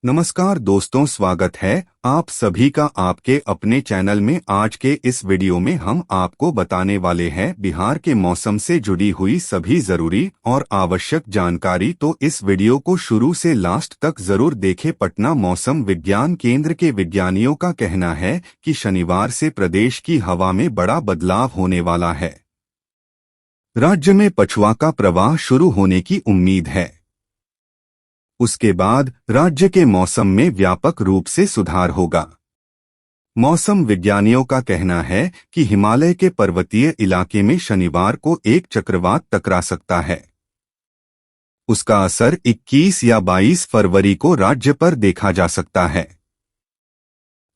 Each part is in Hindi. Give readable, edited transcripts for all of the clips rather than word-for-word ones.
नमस्कार दोस्तों, स्वागत है आप सभी का आपके अपने चैनल में। आज के इस वीडियो में हम आपको बताने वाले हैं बिहार के मौसम से जुड़ी हुई सभी जरूरी और आवश्यक जानकारी। तो इस वीडियो को शुरू से लास्ट तक जरूर देखें। पटना मौसम विज्ञान केंद्र के विज्ञानियों का कहना है कि शनिवार से प्रदेश की हवा में बड़ा बदलाव होने वाला है। राज्य में पछुआ का प्रवाह शुरू होने की उम्मीद है। उसके बाद राज्य के मौसम में व्यापक रूप से सुधार होगा। मौसम विज्ञानियों का कहना है कि हिमालय के पर्वतीय इलाके में शनिवार को एक चक्रवात टकरा सकता है। उसका असर 21 या 22 फरवरी को राज्य पर देखा जा सकता है।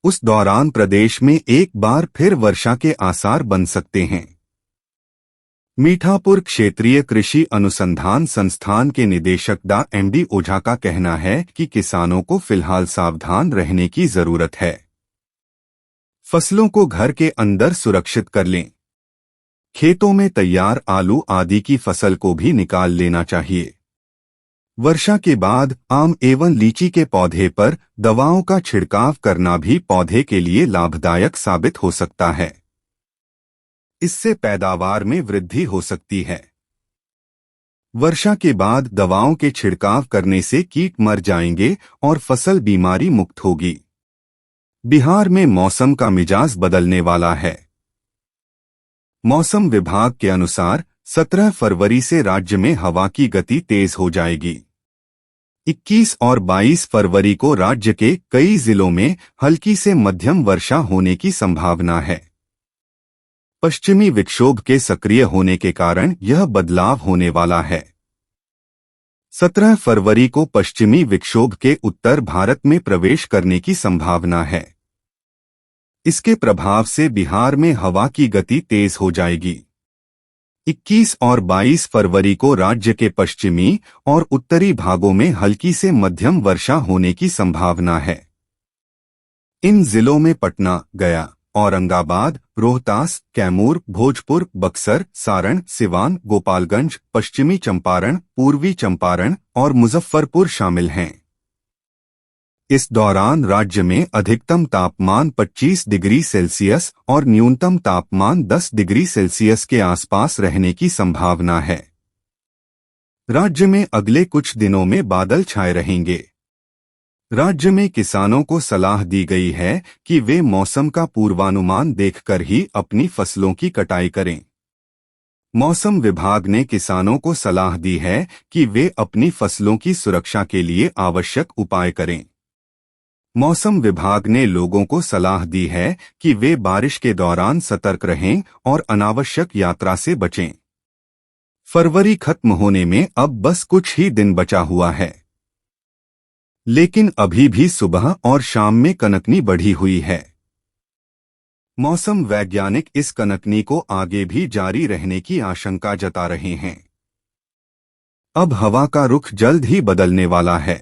उस दौरान प्रदेश में एक बार फिर वर्षा के आसार बन सकते हैं। मीठापुर क्षेत्रीय कृषि अनुसंधान संस्थान के निदेशक डा एमडी ओझा का कहना है कि किसानों को फिलहाल सावधान रहने की जरूरत है। फसलों को घर के अंदर सुरक्षित कर लें। खेतों में तैयार आलू आदि की फसल को भी निकाल लेना चाहिए। वर्षा के बाद आम एवं लीची के पौधे पर दवाओं का छिड़काव करना भी पौधे के लिए लाभदायक साबित हो सकता है। इससे पैदावार में वृद्धि हो सकती है। वर्षा के बाद दवाओं के छिड़काव करने से कीट मर जाएंगे और फसल बीमारी मुक्त होगी। बिहार में मौसम का मिजाज बदलने वाला है। मौसम विभाग के अनुसार 17 फरवरी से राज्य में हवा की गति तेज हो जाएगी। 21 और 22 फरवरी को राज्य के कई जिलों में हल्की से मध्यम वर्षा होने की संभावना है। पश्चिमी विक्षोभ के सक्रिय होने के कारण यह बदलाव होने वाला है। 17 फरवरी को पश्चिमी विक्षोभ के उत्तर भारत में प्रवेश करने की संभावना है। इसके प्रभाव से बिहार में हवा की गति तेज हो जाएगी। 21 और 22 फरवरी को राज्य के पश्चिमी और उत्तरी भागों में हल्की से मध्यम वर्षा होने की संभावना है। इन जिलों में पटना, गया, औरंगाबाद, रोहतास, कैमूर, भोजपुर, बक्सर, सारण, सिवान, गोपालगंज, पश्चिमी चंपारण, पूर्वी चंपारण और मुजफ्फरपुर शामिल हैं। इस दौरान राज्य में अधिकतम तापमान 25 डिग्री सेल्सियस और न्यूनतम तापमान 10 डिग्री सेल्सियस के आसपास रहने की संभावना है। राज्य में अगले कुछ दिनों में बादल छाए रहेंगे। राज्य में किसानों को सलाह दी गई है कि वे मौसम का पूर्वानुमान देखकर ही अपनी फसलों की कटाई करें। मौसम विभाग ने किसानों को सलाह दी है कि वे अपनी फसलों की सुरक्षा के लिए आवश्यक उपाय करें। मौसम विभाग ने लोगों को सलाह दी है कि वे बारिश के दौरान सतर्क रहें और अनावश्यक यात्रा से बचें। फरवरी खत्म होने में अब बस कुछ ही दिन बचा हुआ है, लेकिन अभी भी सुबह और शाम में कनकनी बढ़ी हुई है। मौसम वैज्ञानिक इस कनकनी को आगे भी जारी रहने की आशंका जता रहे हैं। अब हवा का रुख जल्द ही बदलने वाला है।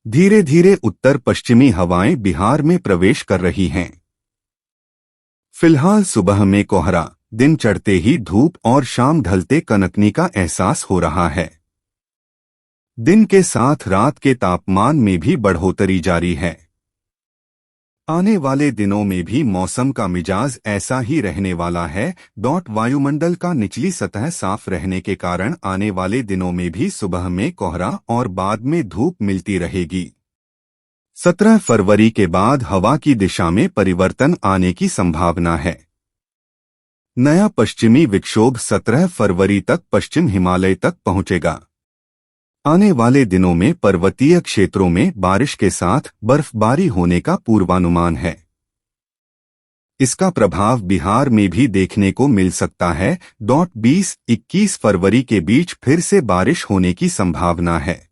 धीरे धीरे उत्तर पश्चिमी हवाएं बिहार में प्रवेश कर रही हैं। फिलहाल सुबह में कोहरा, दिन चढ़ते ही धूप और शाम ढलते कनकनी का एहसास हो रहा है। दिन के साथ रात के तापमान में भी बढ़ोतरी जारी है। आने वाले दिनों में भी मौसम का मिजाज ऐसा ही रहने वाला है। वायुमंडल का निचली सतह साफ रहने के कारण आने वाले दिनों में भी सुबह में कोहरा और बाद में धूप मिलती रहेगी। 17 फरवरी के बाद हवा की दिशा में परिवर्तन आने की संभावना है। नया पश्चिमी विक्षोभ 17 फरवरी तक पश्चिम हिमालय तक पहुंचेगा। आने वाले दिनों में पर्वतीय क्षेत्रों में बारिश के साथ बर्फबारी होने का पूर्वानुमान है। इसका प्रभाव बिहार में भी देखने को मिल सकता है। 20-21 फरवरी के बीच फिर से बारिश होने की संभावना है।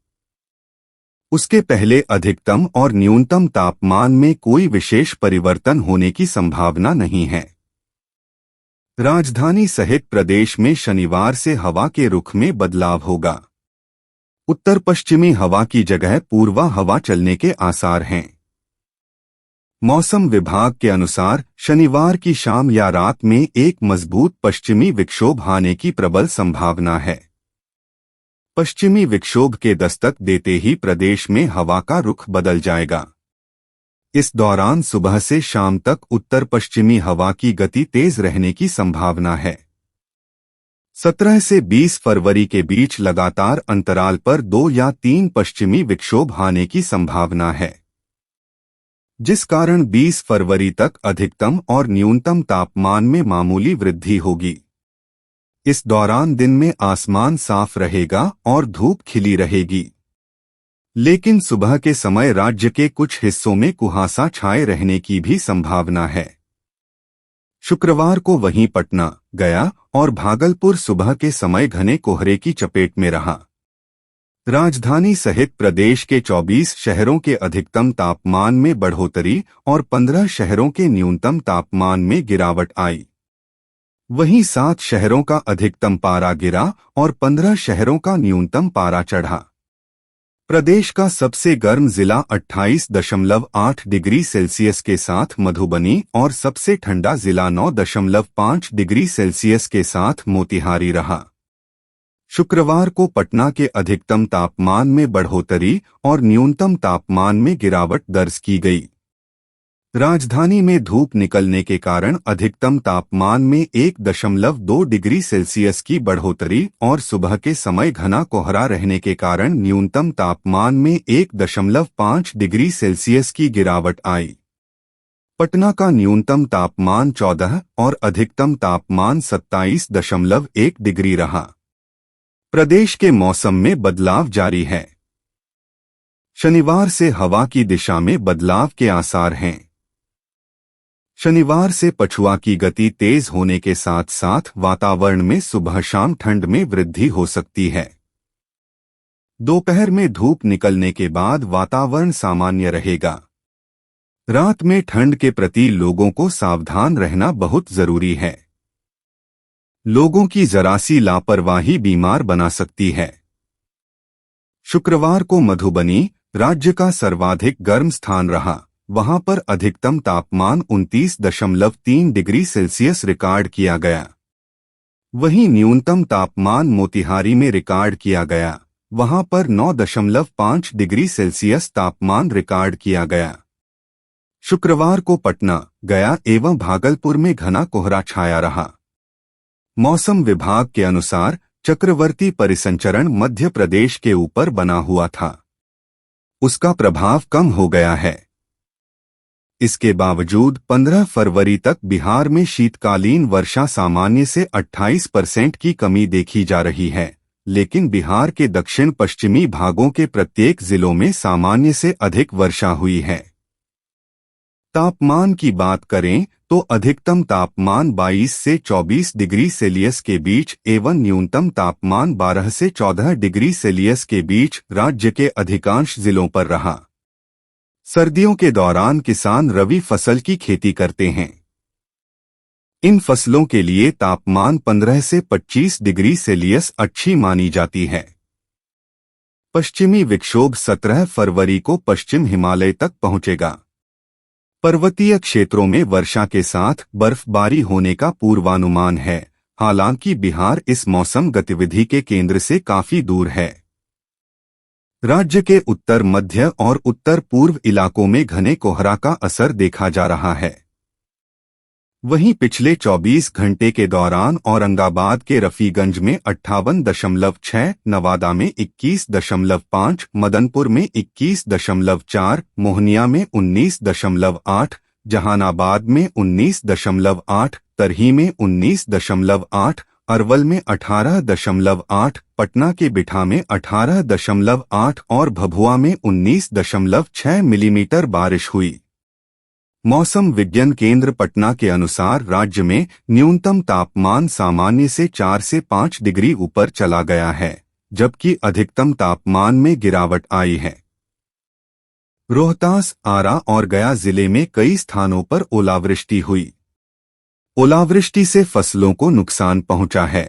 उसके पहले अधिकतम और न्यूनतम तापमान में कोई विशेष परिवर्तन होने की संभावना नहीं है। राजधानी सहित प्रदेश में शनिवार से हवा के रुख में बदलाव होगा। उत्तर पश्चिमी हवा की जगह पूर्वा हवा चलने के आसार हैं। मौसम विभाग के अनुसार शनिवार की शाम या रात में एक मजबूत पश्चिमी विक्षोभ आने की प्रबल संभावना है। पश्चिमी विक्षोभ के दस्तक देते ही प्रदेश में हवा का रुख बदल जाएगा। इस दौरान सुबह से शाम तक उत्तर पश्चिमी हवा की गति तेज रहने की संभावना है। 17 से 20 फरवरी के बीच लगातार अंतराल पर 2 या 3 पश्चिमी विक्षोभ आने की संभावना है, जिस कारण 20 फरवरी तक अधिकतम और न्यूनतम तापमान में मामूली वृद्धि होगी। इस दौरान दिन में आसमान साफ रहेगा और धूप खिली रहेगी, लेकिन सुबह के समय राज्य के कुछ हिस्सों में कुहासा छाए रहने की भी संभावना है। शुक्रवार को वहीं पटना, गया और भागलपुर सुबह के समय घने कोहरे की चपेट में रहा। राजधानी सहित प्रदेश के 24 शहरों के अधिकतम तापमान में बढ़ोतरी और 15 शहरों के न्यूनतम तापमान में गिरावट आई। वहीं 7 शहरों का अधिकतम पारा गिरा और 15 शहरों का न्यूनतम पारा चढ़ा। प्रदेश का सबसे गर्म जिला 28.8 डिग्री सेल्सियस के साथ मधुबनी और सबसे ठंडा जिला 9.5 डिग्री सेल्सियस के साथ मोतिहारी रहा। शुक्रवार को पटना के अधिकतम तापमान में बढ़ोतरी और न्यूनतम तापमान में गिरावट दर्ज की गई। राजधानी में धूप निकलने के कारण अधिकतम तापमान में 1.2 डिग्री सेल्सियस की बढ़ोतरी और सुबह के समय घना कोहरा रहने के कारण न्यूनतम तापमान में 1.5 डिग्री सेल्सियस की गिरावट आई। पटना का न्यूनतम तापमान 14 और अधिकतम तापमान 27.1 डिग्री रहा। प्रदेश के मौसम में बदलाव जारी है। शनिवार से हवा की दिशा में बदलाव के आसार हैं। शनिवार से पछुआ की गति तेज होने के साथ साथ वातावरण में सुबह शाम ठंड में वृद्धि हो सकती है। दोपहर में धूप निकलने के बाद वातावरण सामान्य रहेगा। रात में ठंड के प्रति लोगों को सावधान रहना बहुत जरूरी है। लोगों की जरा सी लापरवाही बीमार बना सकती है। शुक्रवार को मधुबनी राज्य का सर्वाधिक गर्म स्थान रहा। वहां पर अधिकतम तापमान 29.3 डिग्री सेल्सियस रिकॉर्ड किया गया। वहीं न्यूनतम तापमान मोतिहारी में रिकॉर्ड किया गया। वहां पर 9.5 डिग्री सेल्सियस तापमान रिकॉर्ड किया गया। शुक्रवार को पटना, गया एवं भागलपुर में घना कोहरा छाया रहा। मौसम विभाग के अनुसार चक्रवर्ती परिसंचरण मध्य प्रदेश के ऊपर बना हुआ था। उसका प्रभाव कम हो गया है। इसके बावजूद 15 फरवरी तक बिहार में शीतकालीन वर्षा सामान्य से 28% की कमी देखी जा रही है, लेकिन बिहार के दक्षिण पश्चिमी भागों के प्रत्येक जिलों में सामान्य से अधिक वर्षा हुई है। तापमान की बात करें तो अधिकतम तापमान 22 से 24 डिग्री सेल्सियस के बीच एवं न्यूनतम तापमान 12 से 14 डिग्री सेल्सियस के बीच राज्य के अधिकांश जिलों पर रहा। सर्दियों के दौरान किसान रबी फसल की खेती करते हैं। इन फसलों के लिए तापमान 15 से 25 डिग्री सेल्सियस अच्छी मानी जाती है। पश्चिमी विक्षोभ 17 फरवरी को पश्चिम हिमालय तक पहुंचेगा। पर्वतीय क्षेत्रों में वर्षा के साथ बर्फबारी होने का पूर्वानुमान है। हालांकि बिहार इस मौसम गतिविधि के केंद्र से काफी दूर है। राज्य के उत्तर मध्य और उत्तर पूर्व इलाकों में घने कोहरा का असर देखा जा रहा है। वहीं पिछले 24 घंटे के दौरान औरंगाबाद के रफीगंज में 58.6, नवादा में 21.5, मदनपुर में 21.4, मोहनिया में 19.8, जहानाबाद में 19.8, तरही में 19.8, अरवल में 18.8, पटना के बिठा में 18.8 और भभुआ में 19.6 मिलीमीटर बारिश हुई। मौसम विज्ञान केंद्र पटना के अनुसार राज्य में न्यूनतम तापमान सामान्य से 4 से 5 डिग्री ऊपर चला गया है, जबकि अधिकतम तापमान में गिरावट आई है। रोहतास, आरा और गया जिले में कई स्थानों पर ओलावृष्टि हुई। ओलावृष्टि से फसलों को नुकसान पहुंचा है।